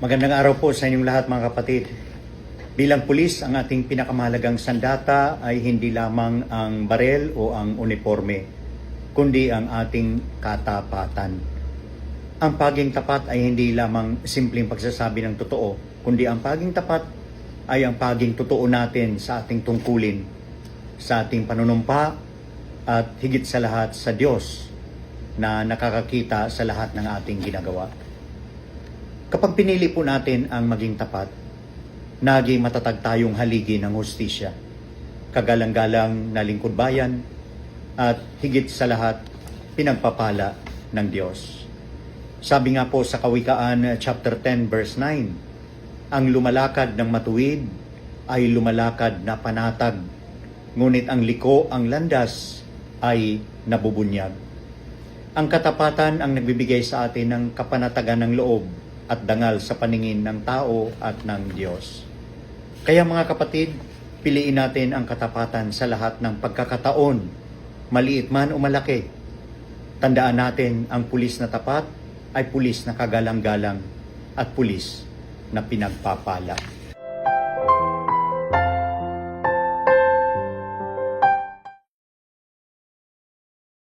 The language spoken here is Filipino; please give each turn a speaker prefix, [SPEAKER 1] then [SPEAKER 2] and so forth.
[SPEAKER 1] Magandang araw po sa inyong lahat mga kapatid. Bilang pulis, ang ating pinakamahalagang sandata ay hindi lamang ang barel o ang uniforme, kundi ang ating katapatan. Ang pagiging tapat ay hindi lamang simpleng pagsasabi ng totoo, kundi ang pagiging tapat ay ang pagiging totoo natin sa ating tungkulin, sa ating panunumpa, at higit sa lahat sa Diyos na nakakakita sa lahat ng ating ginagawa. Kapag pinili po natin ang maging tapat, naging matatag tayong haligi ng hustisya, kagalang-galang na lingkod bayan, at higit sa lahat, pinagpapala ng Diyos. Sabi nga po sa Kawikaan chapter 10 verse 9, ang lumalakad ng matuwid ay lumalakad na panatag, ngunit ang liko, ang landas, ay nabubunyag. Ang katapatan ang nagbibigay sa atin ng kapanatagan ng loob at dangal sa paningin ng tao at ng Diyos. Kaya mga kapatid, piliin natin ang katapatan sa lahat ng pagkakataon, maliit man o malaki. Tandaan natin ang pulis na tapat ay pulis na kagalang-galang at pulis na pinagpapala.